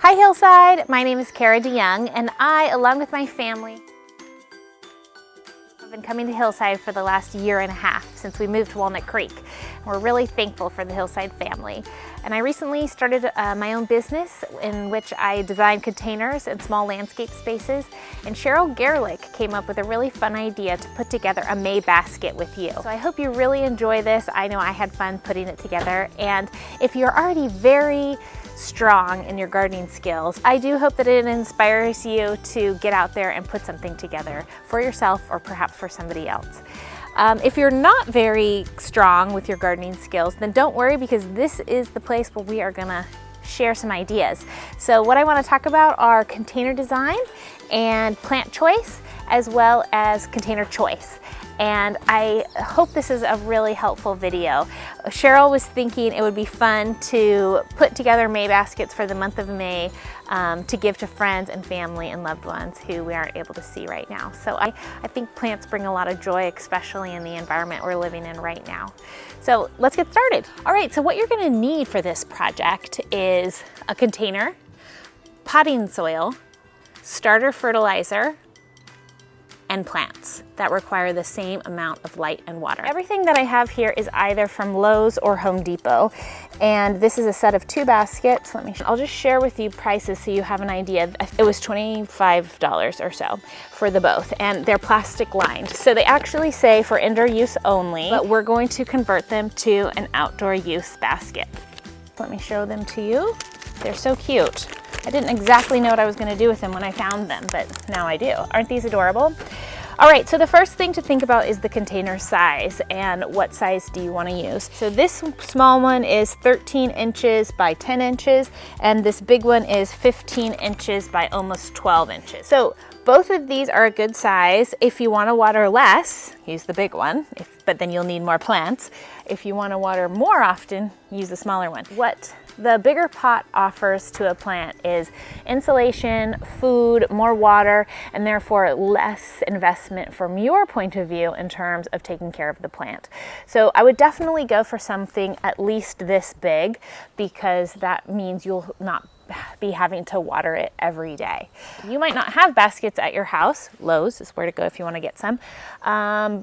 Hi Hillside, my name is Kara DeYoung and I, along with my family, have been coming to Hillside for the last year and a half since we moved to Walnut Creek. We're really thankful for the Hillside family. And I recently started my own business in which I design containers and small landscape spaces. And Cheryl Gerlich came up with a really fun idea to put together a May basket with you. So I hope you really enjoy this. I know I had fun putting it together. And if you're already very strong in your gardening skills, I do hope that it inspires you to get out there and put something together for yourself or perhaps for somebody else. If you're not very strong with your gardening skills, then don't worry, because this is the place where we are gonna share some ideas. So what I want to talk about are container design and plant choice, as well as container choice. And I hope this is a really helpful video. Cheryl was thinking it would be fun to put together May baskets for the month of May to give to friends and family and loved ones who we aren't able to see right now. So I think plants bring a lot of joy, especially in the environment we're living in right now. So let's get started. All right, so what you're gonna need for this project is a container, potting soil, starter fertilizer, and plants that require the same amount of light and water. Everything that I have here is either from Lowe's or Home Depot, and this is a set of 2 baskets. I'll just share with you prices so you have an idea. It was $25 or so for the both, and they're plastic lined. So they actually say for indoor use only, but we're going to convert them to an outdoor use basket. Let me show them to you. They're so cute. I didn't exactly know what I was going to do with them when I found them, but now I do. Aren't these adorable? All right, so the first thing to think about is the container size and what size do you want to use. So this small one is 13 inches by 10 inches, and this big one is 15 inches by almost 12 inches. So both of these are a good size. If you want to water less, use the big one, but then you'll need more plants. If you want to water more often, use the smaller one. What the bigger pot offers to a plant is insulation, food, more water, and therefore less investment from your point of view in terms of taking care of the plant. So I would definitely go for something at least this big, because that means you'll not be having to water it every day. You might not have baskets at your house. Lowe's is where to go if you want to get some.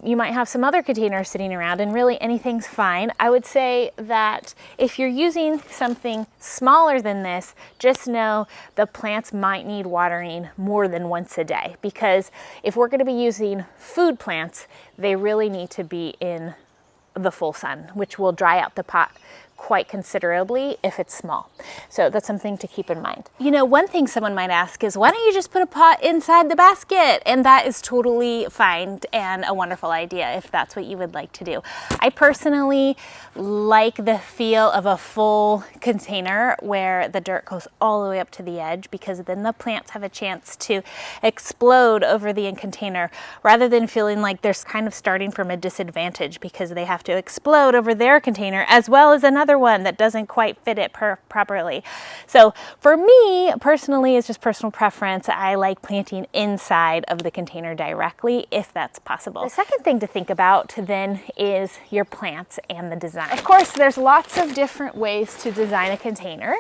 You might have some other containers sitting around, and really anything's fine. I would say that if you're using something smaller than this, just know the plants might need watering more than once a day, because if we're going to be using food plants, they really need to be in the full sun, which will dry out the pot quite considerably if it's small. So that's something to keep in mind. You know, one thing someone might ask is, why don't you just put a pot inside the basket? And that is totally fine and a wonderful idea if that's what you would like to do. I personally like the feel of a full container where the dirt goes all the way up to the edge, because then the plants have a chance to explode over the container, rather than feeling like they're kind of starting from a disadvantage because they have to explode over their container as well as another one that doesn't quite fit it properly. So for me personally, it's just personal preference. I like planting inside of the container directly if that's possible. The second thing to think about then is your plants and the design. Of course, there's lots of different ways to design a container,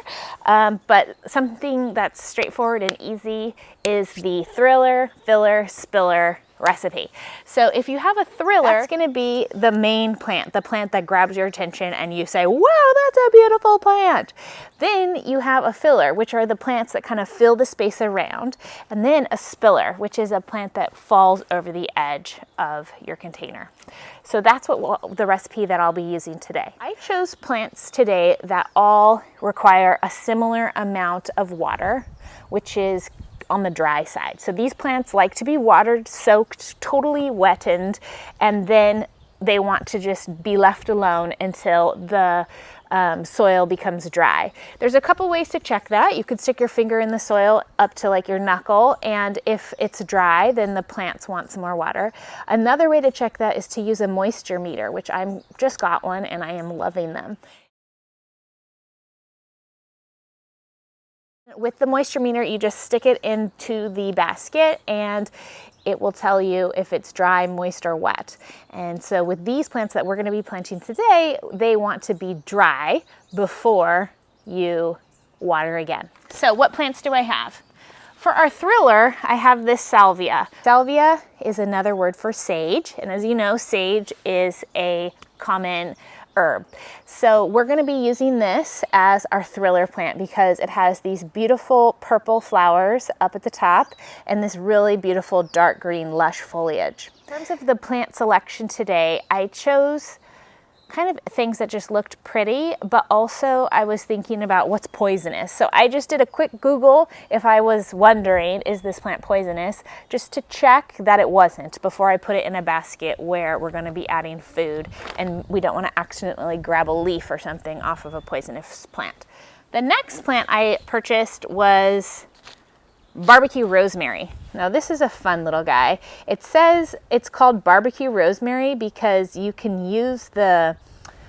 but something that's straightforward and easy is the thriller, filler, spiller recipe. So if you have a thriller, that's going to be the main plant, the plant that grabs your attention and you say, wow, that's a beautiful plant. Then you have a filler, which are the plants that kind of fill the space around, and then a spiller, which is a plant that falls over the edge of your container. So that's what the recipe that I'll be using today. I chose plants today that all require a similar amount of water, which is on the dry side. So these plants like to be watered, soaked, totally wetted, and then they want to just be left alone until the soil becomes dry. There's a couple ways to check that. You could stick your finger in the soil up to like your knuckle, and if it's dry, then the plants want some more water. Another way to check that is to use a moisture meter, which I just got one and I am loving them. With the moisture meter, you just stick it into the basket and it will tell you if it's dry, moist, or wet. And so with these plants that we're going to be planting today, they want to be dry before you water again. So what plants do I have? For our thriller, I have this salvia. Salvia is another word for sage, and as you know, sage is a common herb. So we're going to be using this as our thriller plant because it has these beautiful purple flowers up at the top and this really beautiful dark green lush foliage. In terms of the plant selection today, I chose kind of things that just looked pretty, but also I was thinking about what's poisonous. So I just did a quick Google if I was wondering, is this plant poisonous? Just to check that it wasn't before I put it in a basket where we're going to be adding food and we don't want to accidentally grab a leaf or something off of a poisonous plant. The next plant I purchased was barbecue rosemary. Now this is a fun little guy. It says it's called barbecue rosemary because you can use the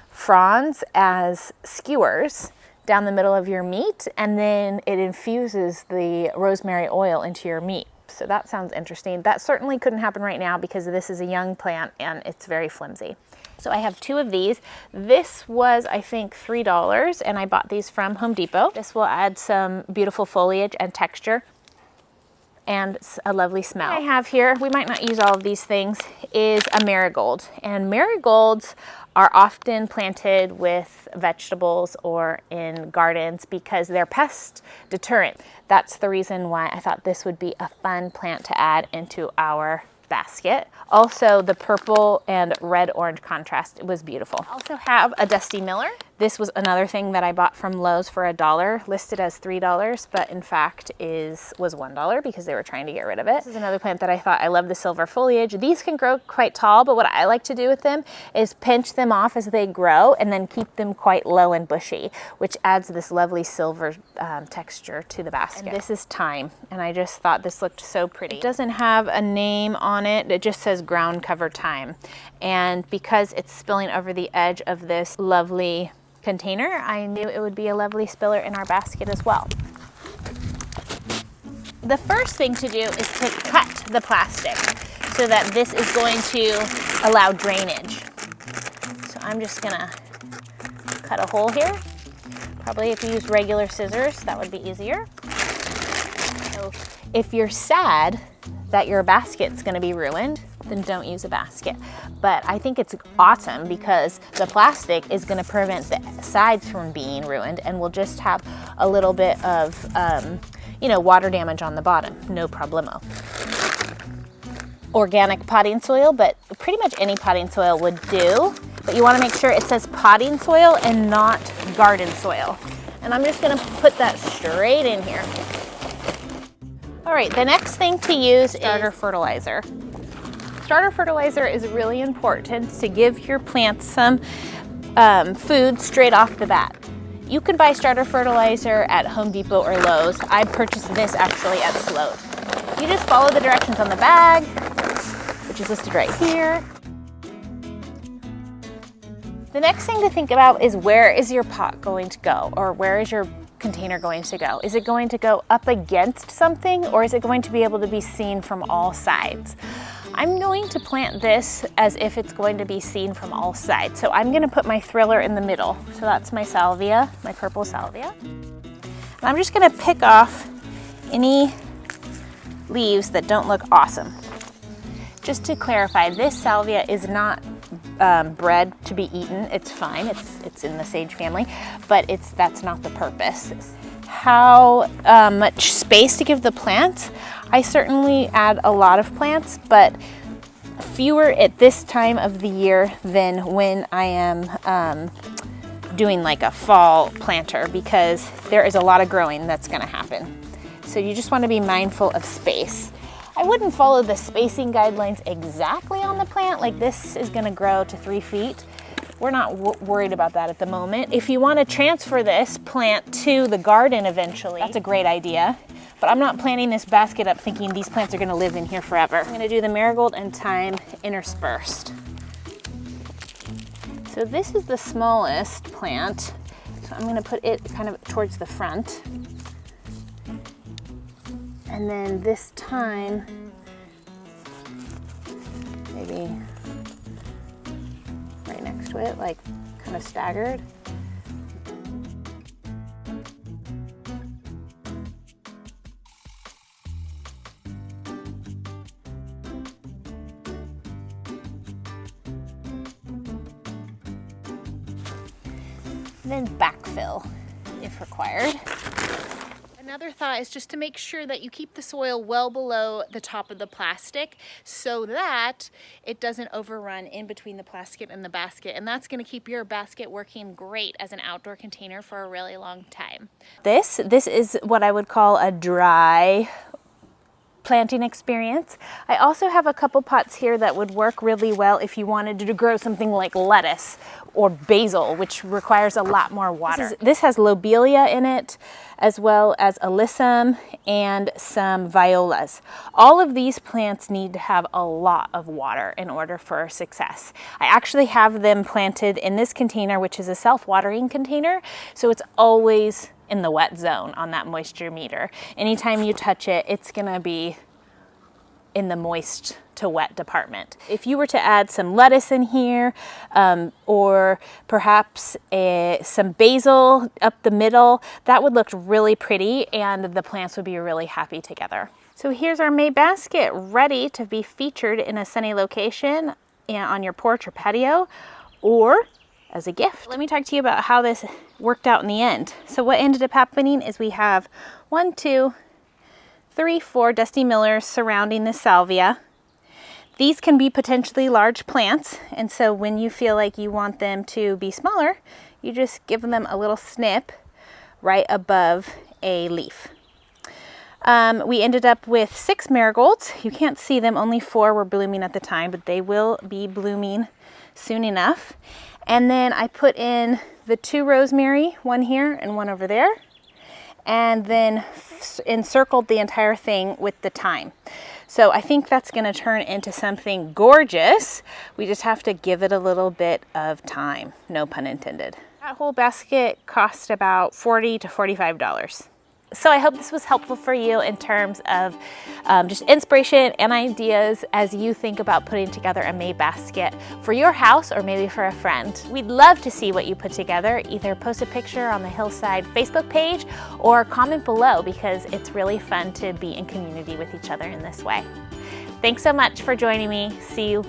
fronds as skewers down the middle of your meat, and then it infuses the rosemary oil into your meat. So that sounds interesting. That certainly couldn't happen right now because this is a young plant and it's very flimsy. So I have 2 of these. This was, I think, $3, and I bought these from Home Depot. This will add some beautiful foliage and texture and a lovely smell. What I have here, we might not use all of these things, is a marigold. And marigolds are often planted with vegetables or in gardens because they're pest deterrent. That's the reason why I thought this would be a fun plant to add into our basket. Also, the purple and red-orange contrast was beautiful. I also have a Dusty Miller. This was another thing that I bought from Lowe's for $1, listed as $3, but in fact was $1 because they were trying to get rid of it. This is another plant that I thought, I love the silver foliage. These can grow quite tall, but what I like to do with them is pinch them off as they grow and then keep them quite low and bushy, which adds this lovely silver texture to the basket. And this is thyme, and I just thought this looked so pretty. It doesn't have a name on it. It just says ground cover thyme. And because it's spilling over the edge of this lovely container, I knew it would be a lovely spiller in our basket as well. The first thing to do is to cut the plastic so that this is going to allow drainage. So I'm just gonna cut a hole here. Probably if you use regular scissors, that would be easier. So if you're sad that your basket's gonna be ruined, then don't use a basket. But I think it's awesome because the plastic is gonna prevent the sides from being ruined and we'll just have a little bit of, water damage on the bottom, no problemo. Organic potting soil, but pretty much any potting soil would do. But you wanna make sure it says potting soil and not garden soil. And I'm just gonna put that straight in here. All right, the next thing to use is starter fertilizer. Starter fertilizer is really important to give your plants some food straight off the bat. You can buy starter fertilizer at Home Depot or Lowe's. I purchased this actually at Sloat. You just follow the directions on the bag, which is listed right here. The next thing to think about is where is your pot going to go, or where is your container going to go? Is it going to go up against something, or is it going to be able to be seen from all sides? I'm going to plant this as if it's going to be seen from all sides. So I'm going to put my thriller in the middle. So that's my salvia, my purple salvia. And I'm just going to pick off any leaves that don't look awesome. Just to clarify, this salvia is not bred to be eaten. It's fine, it's in the sage family, but that's not the purpose. How much space to give the plants? I certainly add a lot of plants, but fewer at this time of the year than when I am doing like a fall planter, because there is a lot of growing that's gonna happen. So you just wanna be mindful of space. I wouldn't follow the spacing guidelines exactly on the plant, like this is gonna grow to 3 feet. We're not worried about that at the moment. If you wanna transfer this plant to the garden eventually, that's a great idea. But I'm not planting this basket up thinking these plants are gonna live in here forever. I'm gonna do the marigold and thyme interspersed. So this is the smallest plant. So I'm gonna put it kind of towards the front. And then this thyme, maybe right next to it, like kind of staggered. and then backfill if required. Another thought is just to make sure that you keep the soil well below the top of the plastic so that it doesn't overrun in between the plastic and the basket. And that's gonna keep your basket working great as an outdoor container for a really long time. This is what I would call a dry planting experience. I also have a couple pots here that would work really well if you wanted to grow something like lettuce or basil, which requires a lot more water. This has lobelia in it, as well as alyssum and some violas. All of these plants need to have a lot of water in order for success. I actually have them planted in this container, which is a self-watering container, so it's always in the wet zone on that moisture meter. Anytime you touch it, it's gonna be in the moist to wet department. If you were to add some lettuce in here, or perhaps some basil up the middle, that would look really pretty and the plants would be really happy together. So here's our May basket ready to be featured in a sunny location on your porch or patio, or as a gift. Let me talk to you about how this worked out in the end. So what ended up happening is we have 1, 2, 3, 4 Dusty Millers surrounding the salvia. These can be potentially large plants, and so when you feel like you want them to be smaller, you just give them a little snip right above a leaf. We ended up with 6 marigolds. You can't see them, only 4 were blooming at the time, but they will be blooming soon enough. And then I put in the 2 rosemary, one here and one over there, and then encircled the entire thing with the thyme. So I think that's gonna turn into something gorgeous. We just have to give it a little bit of time, no pun intended. That whole basket cost about $40 to $45. So I hope this was helpful for you in terms of just inspiration and ideas as you think about putting together a May basket for your house or maybe for a friend. We'd love to see what you put together. Either post a picture on the Hillside Facebook page or comment below, because it's really fun to be in community with each other in this way. Thanks so much for joining me. See you